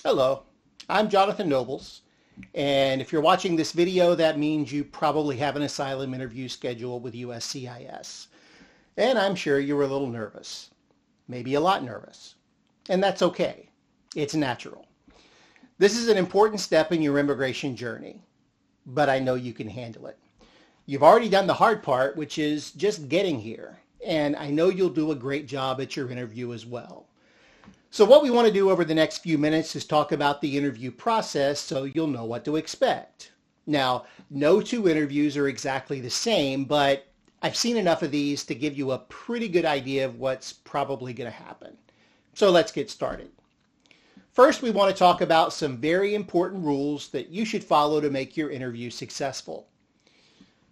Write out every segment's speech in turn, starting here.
Hello, I'm Jonathan Nobles, and if you're watching this video, that means you probably have an asylum interview scheduled with USCIS. And I'm sure you were a little nervous, maybe a lot nervous, and that's okay. It's natural. This is an important step in your immigration journey, but I know you can handle it. You've already done the hard part, which is just getting here, and I know you'll do a great job at your interview as well. So what we want to do over the next few minutes is talk about the interview process so you'll know what to expect. Now, no two interviews are exactly the same, but I've seen enough of these to give you a pretty good idea of what's probably going to happen. So let's get started. First, we want to talk about some very important rules that you should follow to make your interview successful.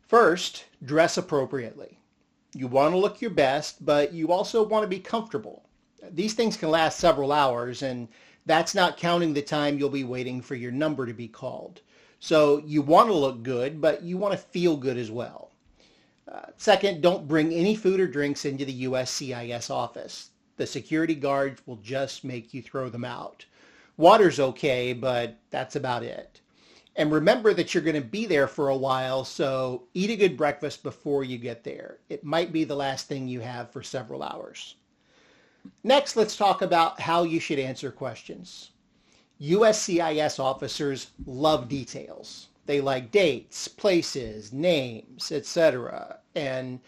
First, dress appropriately. You want to look your best, but you also want to be comfortable. These things can last several hours, and that's not counting the time you'll be waiting for your number to be called. So you want to look good, but you want to feel good as well. Second, don't bring any food or drinks into the USCIS office. The security guards will just make you throw them out. Water's okay, but that's about it. And remember that you're going to be there for a while, so eat a good breakfast before you get there. It might be the last thing you have for several hours. Next, let's talk about how you should answer questions. USCIS officers love details. They like dates, places, names, etc. And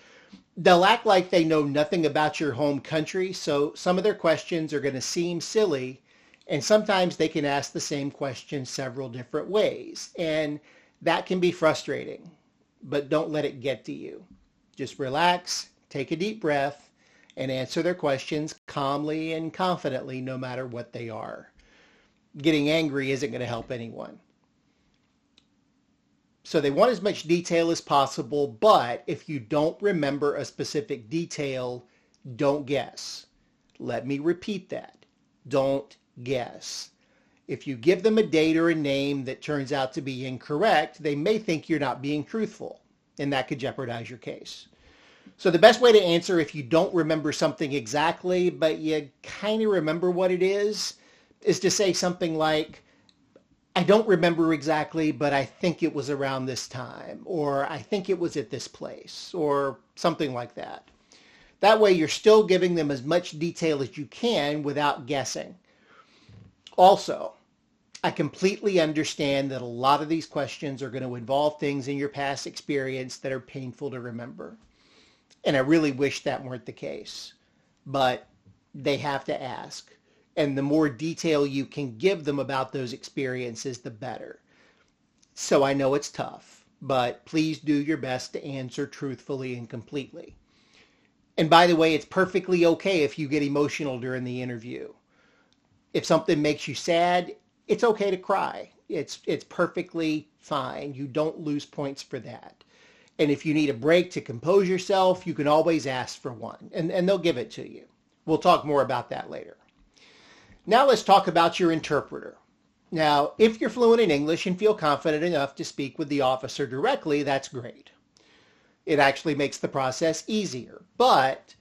they'll act like they know nothing about your home country, so some of their questions are going to seem silly, and sometimes they can ask the same question several different ways, and that can be frustrating, but don't let it get to you. Just relax, take a deep breath, and answer their questions calmly and confidently no matter what they are. Getting angry isn't going to help anyone. So they want as much detail as possible, but if you don't remember a specific detail, don't guess. Let me repeat that. Don't guess. If you give them a date or a name that turns out to be incorrect, they may think you're not being truthful, and that could jeopardize your case. So the best way to answer if you don't remember something exactly, but you kind of remember what it is to say something like, I don't remember exactly, but I think it was around this time, or I think it was at this place, or something like that. That way you're still giving them as much detail as you can without guessing. Also, I completely understand that a lot of these questions are going to involve things in your past experience that are painful to remember. And I really wish that weren't the case. But they have to ask. And the more detail you can give them about those experiences, the better. So I know it's tough, but please do your best to answer truthfully and completely. And by the way, it's perfectly okay if you get emotional during the interview. If something makes you sad, it's okay to cry. It's perfectly fine. You don't lose points for that. And if you need a break to compose yourself, you can always ask for one, and they'll give it to you. We'll talk more about that later. Now let's talk about your interpreter. Now, if you're fluent in English and feel confident enough to speak with the officer directly, that's great. It actually makes the process easier. But,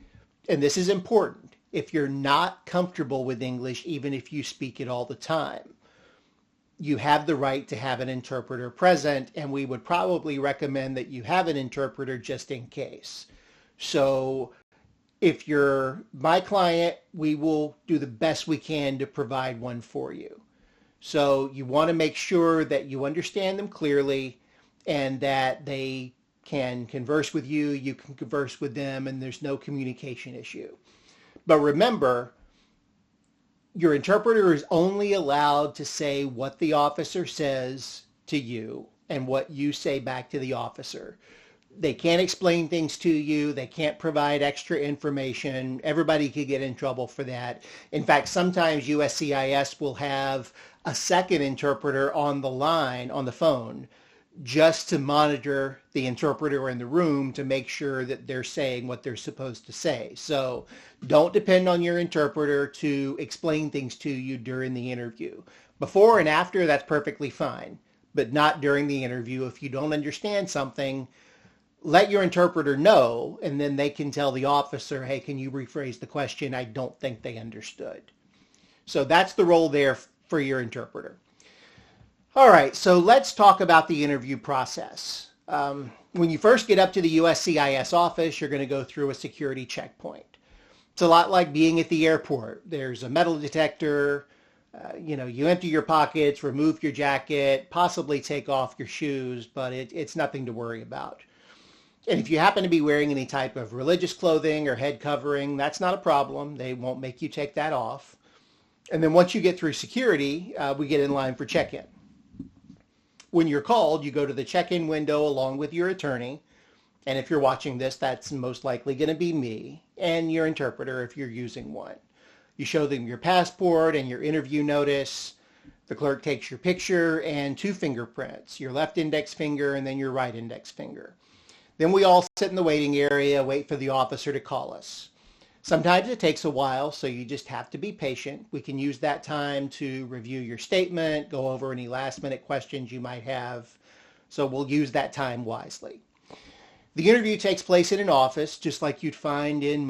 and this is important, if you're not comfortable with English, even if you speak it all the time, you have the right to have an interpreter present, and we would probably recommend that you have an interpreter just in case. So if you're my client, we will do the best we can to provide one for you. So you want to make sure that you understand them clearly and that they can converse with you, you can converse with them, and there's no communication issue. But remember, your interpreter is only allowed to say what the officer says to you and what you say back to the officer. They can't explain things to you. They can't provide extra information. Everybody could get in trouble for that. In fact, sometimes USCIS will have a second interpreter on the line, on the phone, just to monitor the interpreter in the room to make sure that they're saying what they're supposed to say. So don't depend on your interpreter to explain things to you during the interview. Before and after, that's perfectly fine, but not during the interview. If you don't understand something, let your interpreter know, and then they can tell the officer, hey, can you rephrase the question? I don't think they understood. So that's the role there for your interpreter. All right, so let's talk about the interview process. When you first get up to the USCIS office, you're going to go through a security checkpoint. It's a lot like being at the airport. There's a metal detector. You empty your pockets, remove your jacket, possibly take off your shoes, but it's nothing to worry about. And if you happen to be wearing any type of religious clothing or head covering, that's not a problem. They won't make you take that off. And then once you get through security, we get in line for check-in. When you're called, you go to the check-in window along with your attorney. And if you're watching this, that's most likely going to be me and your interpreter if you're using one. You show them your passport and your interview notice. The clerk takes your picture and 2 fingerprints, your left index finger and then your right index finger. Then we all sit in the waiting area, wait for the officer to call us. Sometimes it takes a while, so you just have to be patient. We can use that time to review your statement, go over any last-minute questions you might have. So we'll use that time wisely. The interview takes place in an office, just like you'd find in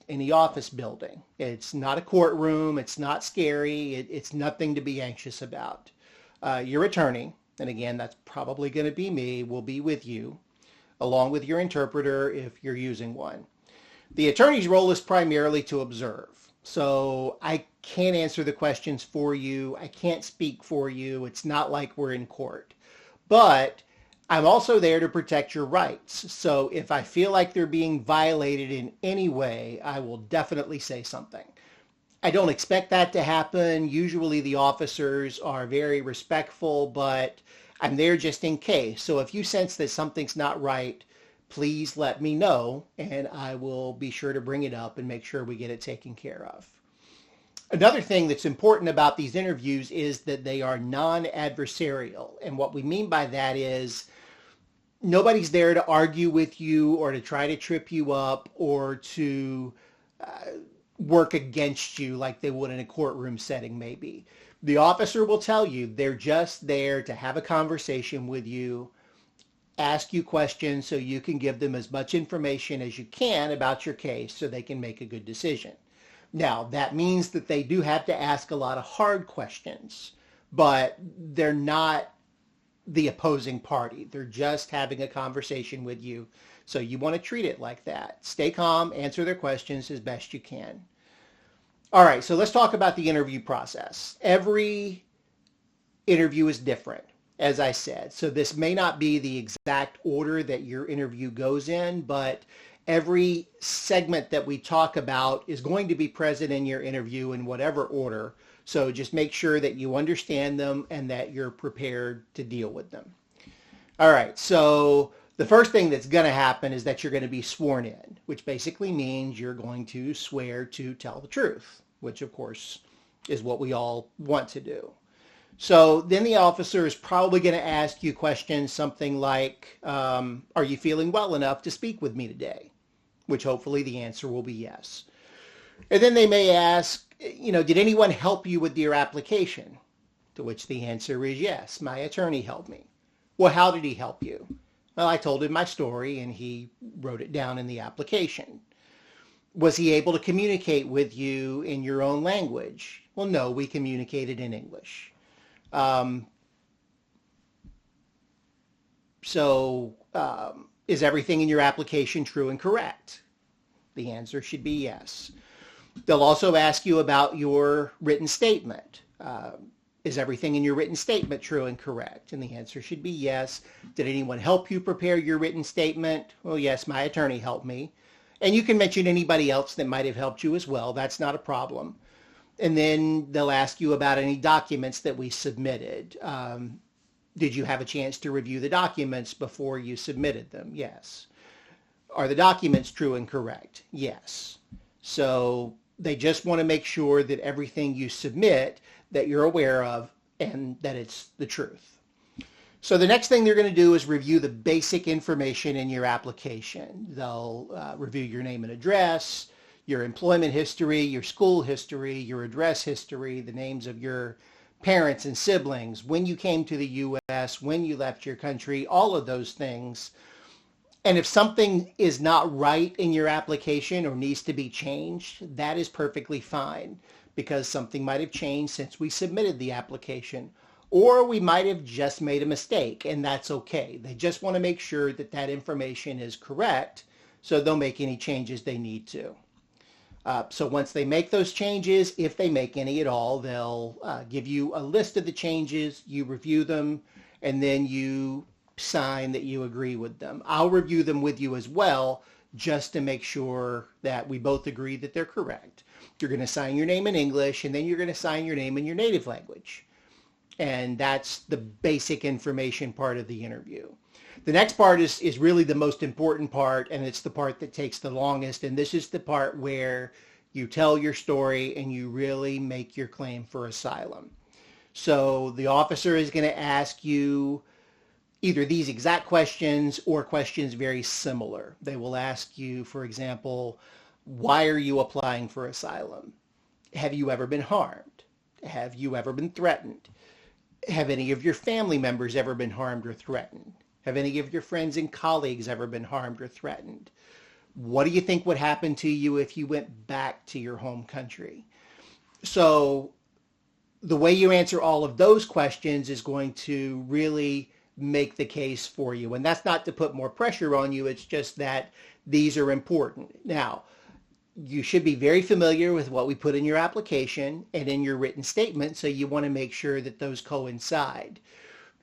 any office building. It's not a courtroom. It's not scary. It's nothing to be anxious about. Your attorney, and again, that's probably going to be me, will be with you, along with your interpreter if you're using one. The attorney's role is primarily to observe. So I can't answer the questions for you. I can't speak for you. It's not like we're in court. But I'm also there to protect your rights. So if I feel like they're being violated in any way, I will definitely say something. I don't expect that to happen. Usually the officers are very respectful, but I'm there just in case. So if you sense that something's not right, please let me know, and I will be sure to bring it up and make sure we get it taken care of. Another thing that's important about these interviews is that they are non-adversarial. And what we mean by that is nobody's there to argue with you or to try to trip you up or to work against you like they would in a courtroom setting maybe. The officer will tell you they're just there to have a conversation with you, ask you questions so you can give them as much information as you can about your case so they can make a good decision. Now, that means that they do have to ask a lot of hard questions, but they're not the opposing party. They're just having a conversation with you. So you want to treat it like that. Stay calm, answer their questions as best you can. All right, so let's talk about the interview process. Every interview is different, as I said. So this may not be the exact order that your interview goes in, but every segment that we talk about is going to be present in your interview in whatever order. So just make sure that you understand them and that you're prepared to deal with them. All right, so the first thing that's going to happen is that you're going to be sworn in, which basically means you're going to swear to tell the truth, which of course is what we all want to do. So then the officer is probably going to ask you questions, something like, are you feeling well enough to speak with me today? Which hopefully the answer will be yes. And then they may ask, did anyone help you with your application? To which the answer is yes, my attorney helped me. Well, how did he help you? Well, I told him my story and he wrote it down in the application. Was he able to communicate with you in your own language? Well, no, we communicated in English. Is everything in your application true and correct? The answer should be yes. They'll also ask you about your written statement. Is everything in your written statement true and correct? And the answer should be yes. Did anyone help you prepare your written statement? Well, yes, my attorney helped me. And you can mention anybody else that might have helped you as well. That's not a problem. And then they'll ask you about any documents that we submitted. Did you have a chance to review the documents before you submitted them? Yes. Are the documents true and correct? Yes. So they just want to make sure that everything you submit that you're aware of and that it's the truth. So the next thing they're going to do is review the basic information in your application. They'll review your name and address, your employment history, your school history, your address history, the names of your parents and siblings, when you came to the U.S., when you left your country, all of those things. And if something is not right in your application or needs to be changed, that is perfectly fine. because something might have changed since we submitted the application. Or we might have just made a mistake, and that's okay. They just want to make sure that that information is correct, so they'll make any changes they need to. So once they make those changes, if they make any at all, they'll give you a list of the changes, you review them, and then you sign that you agree with them. I'll review them with you as well, just to make sure that we both agree that they're correct. You're going to sign your name in English, and then you're going to sign your name in your native language. And that's the basic information part of the interview. The next part is really the most important part, and it's the part that takes the longest. And this is the part where you tell your story and you really make your claim for asylum. So the officer is going to ask you either these exact questions or questions very similar. They will ask you, for example, why are you applying for asylum? Have you ever been harmed? Have you ever been threatened? Have any of your family members ever been harmed or threatened? Have any of your friends and colleagues ever been harmed or threatened? What do you think would happen to you if you went back to your home country? So the way you answer all of those questions is going to really make the case for you. And that's not to put more pressure on you. It's just that these are important. Now, you should be very familiar with what we put in your application and in your written statement, so you want to make sure that those coincide.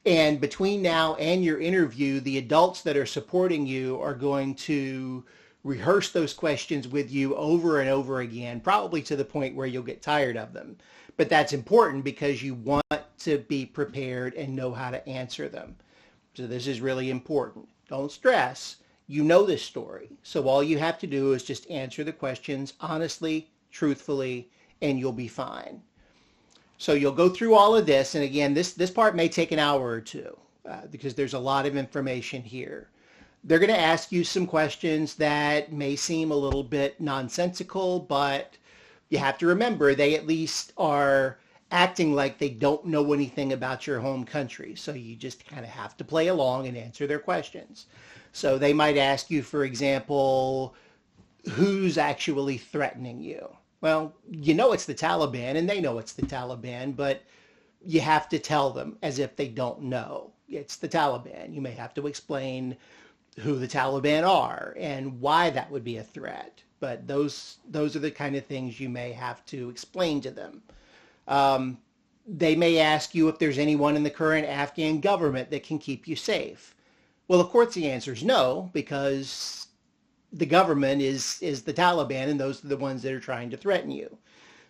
And between now and your interview, the adults that are supporting you are going to rehearse those questions with you over and over again, probably to the point where you'll get tired of them. But that's important because you want to be prepared and know how to answer them. So this is really important. Don't stress. You know this story. So all you have to do is just answer the questions honestly, truthfully, and you'll be fine. So you'll go through all of this. And again, this part may take an hour or two because there's a lot of information here. They're going to ask you some questions that may seem a little bit nonsensical, but you have to remember they at least are acting like they don't know anything about your home country. So you just kind of have to play along and answer their questions. So they might ask you, for example, who's actually threatening you? Well, you know it's the Taliban, and they know it's the Taliban, but you have to tell them as if they don't know. It's the Taliban. You may have to explain who the Taliban are and why that would be a threat. But those are the kind of things you may have to explain to them. They may ask you if there's anyone in the current Afghan government that can keep you safe. Well, of course, the answer is no, because the government is the Taliban, and those are the ones that are trying to threaten you.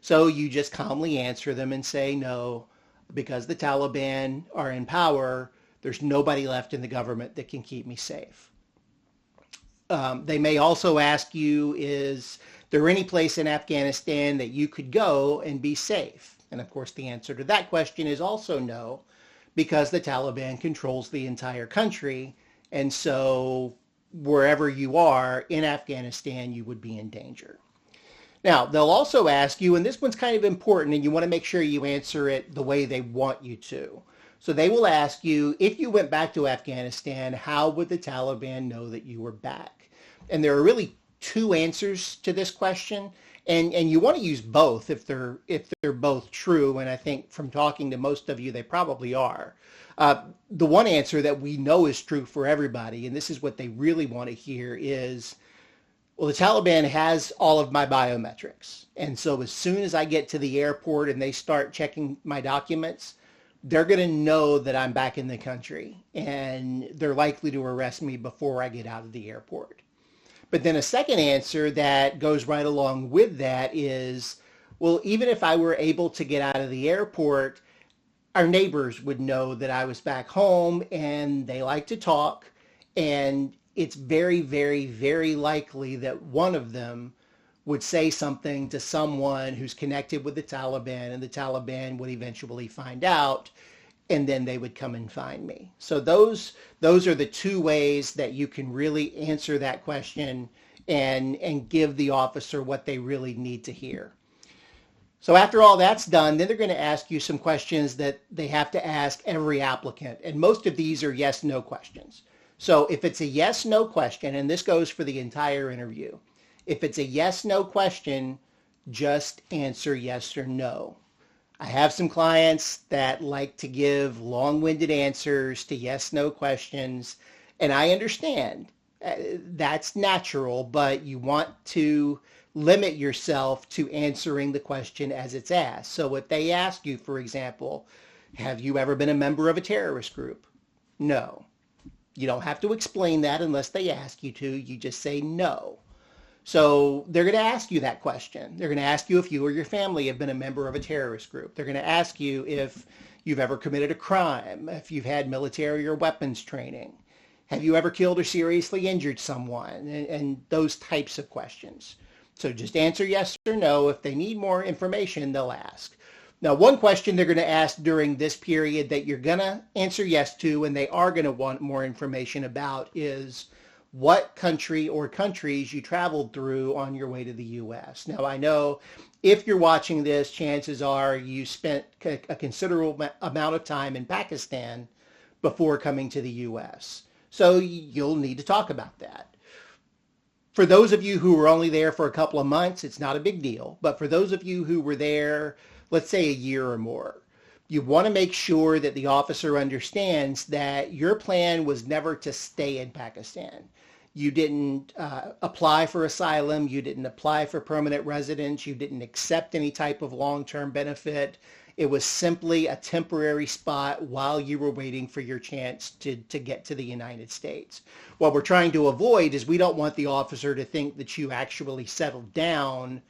So you just calmly answer them and say, no, because the Taliban are in power, there's nobody left in the government that can keep me safe. They may also ask you, is there any place in Afghanistan that you could go and be safe? And of course, the answer to that question is also no, because the Taliban controls the entire country. And so wherever you are in Afghanistan, you would be in danger. Now, they'll also ask you, and this one's kind of important, and you want to make sure you answer it the way they want you to. So they will ask you, if you went back to Afghanistan, how would the Taliban know that you were back? And there are really two answers to this question, and you want to use both if they're both true, and I think from talking to most of you, they probably are. The one answer that we know is true for everybody, and this is what they really want to hear, is, well, the Taliban has all of my biometrics. And so as soon as I get to the airport and they start checking my documents, they're going to know that I'm back in the country, and they're likely to arrest me before I get out of the airport. But then a second answer that goes right along with that is, well, even if I were able to get out of the airport, our neighbors would know that I was back home, and they like to talk, and it's very, very, very likely that one of them would say something to someone who's connected with the Taliban, and the Taliban would eventually find out, and then they would come and find me. So those are the two ways that you can really answer that question and give the officer what they really need to hear. So after all that's done, then they're going to ask you some questions that they have to ask every applicant, and most of these are yes/no questions. So if it's a yes/no question, and this goes for the entire interview, if it's a yes/no question, Just answer yes or no. I have some clients that like to give long-winded answers to yes/no questions, and I understand that's natural, but you want to limit yourself to answering the question as it's asked. So if they ask you, for example, have you ever been a member of a terrorist group? No. You don't have to explain that unless they ask you to. You just say no. So they're going to ask you that question. They're going to ask you if you or your family have been a member of a terrorist group. They're going to ask you if you've ever committed a crime, if you've had military or weapons training. Have you ever killed or seriously injured someone? And those types of questions. So just answer yes or no. If they need more information, they'll ask. Now, one question they're going to ask during this period that you're going to answer yes to and they are going to want more information about is what country or countries you traveled through on your way to the U.S. Now, I know if you're watching this, chances are you spent a considerable amount of time in Pakistan before coming to the U.S. So you'll need to talk about that. For those of you who were only there for a couple of months, it's not a big deal. But for those of you who were there, let's say a year or more, you want to make sure that the officer understands that your plan was never to stay in Pakistan. You didn't apply for asylum. You didn't apply for permanent residence. You didn't accept any type of long-term benefit. It was simply a temporary spot while you were waiting for your chance to get to the United States. What we're trying to avoid is we don't want the officer to think that you actually settled down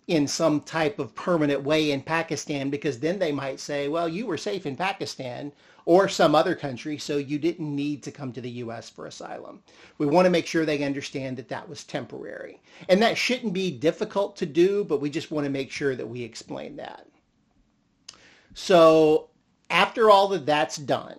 in some type of permanent way in Pakistan, because then they might say, well, you were safe in Pakistan or some other country, so you didn't need to come to the U.S. for asylum. We want to make sure they understand that that was temporary. And that shouldn't be difficult to do, but we just want to make sure that we explain that. So after all of that's done,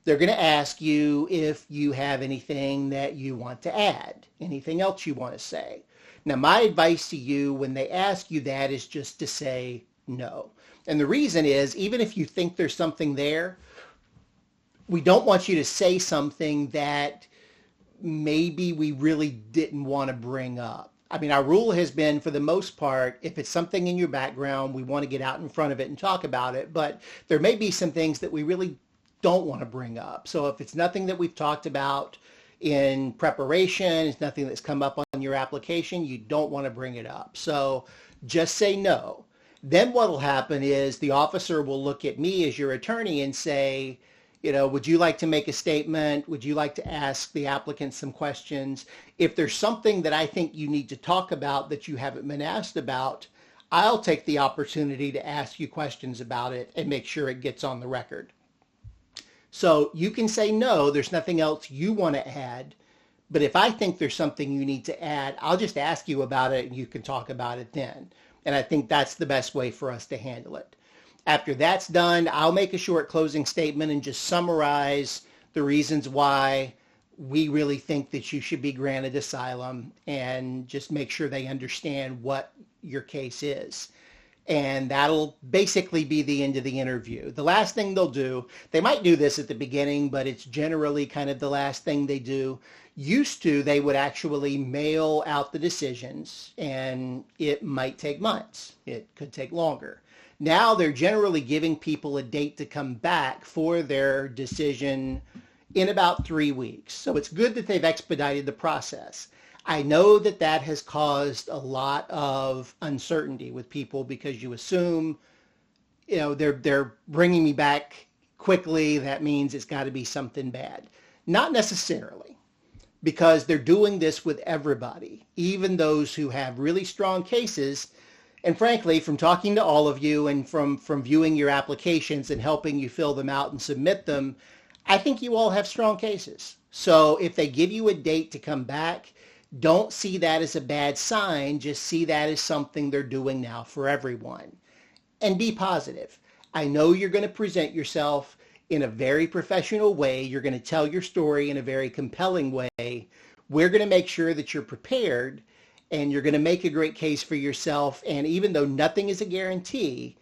they're going to ask you if you have anything that you want to add, anything else you want to say. Now, my advice to you when they ask you that is just to say no. And the reason is, even if you think there's something there, we don't want you to say something that maybe we really didn't want to bring up. I mean, our rule has been, for the most part, if it's something in your background, we want to get out in front of it and talk about it. But there may be some things that we really don't want to bring up. So if it's nothing that we've talked about in preparation, it's nothing that's come up on your application, you don't want to bring it up. So just say no. Then what will happen is the officer will look at me as your attorney and say, you know, would you like to make a statement? Would you like to ask the applicant some questions? If there's something that I think you need to talk about that you haven't been asked about, I'll take the opportunity to ask you questions about it and make sure it gets on the record. So you can say no, there's nothing else you want to add. But if I think there's something you need to add, I'll just ask you about it and you can talk about it then. And I think that's the best way for us to handle it. After that's done, I'll make a short closing statement and just summarize the reasons why we really think that you should be granted asylum, and just make sure they understand what your case is. And that'll basically be the end of the interview. The last thing they'll do, they might do this at the beginning, but it's generally kind of the last thing they do. Used to, they would actually mail out the decisions, and it might take months. It could take longer. Now they're generally giving people a date to come back for their decision in about 3 weeks. So it's good that they've expedited the process. I know that that has caused a lot of uncertainty with people, because you assume, you know, they're bringing me back quickly. That means it's got to be something bad. Not necessarily, because they're doing this with everybody, even those who have really strong cases. And frankly, from talking to all of you and from viewing your applications and helping you fill them out and submit them, I think you all have strong cases. So if they give you a date to come back, don't see that as a bad sign. Just see that as something they're doing now for everyone. And be positive. I know you're going to present yourself in a very professional way. You're going to tell your story in a very compelling way. We're going to make sure that you're prepared, and you're going to make a great case for yourself. And even though nothing is a guarantee,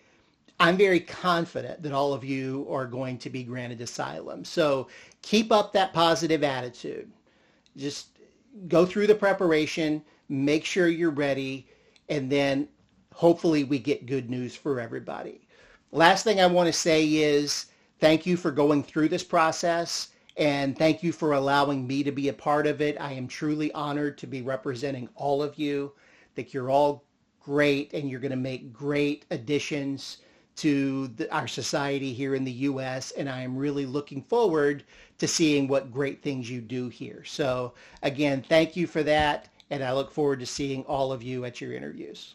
I'm very confident that all of you are going to be granted asylum. So keep up that positive attitude. Just go through the preparation, make sure you're ready, and then hopefully we get good news for everybody. Last thing I want to say is thank you for going through this process, and thank you for allowing me to be a part of it. I am truly honored to be representing all of you. I think you're all great, and you're going to make great additions to our society here in the U.S., and I am really looking forward to seeing what great things you do here. So again, thank you for that, and I look forward to seeing all of you at your interviews.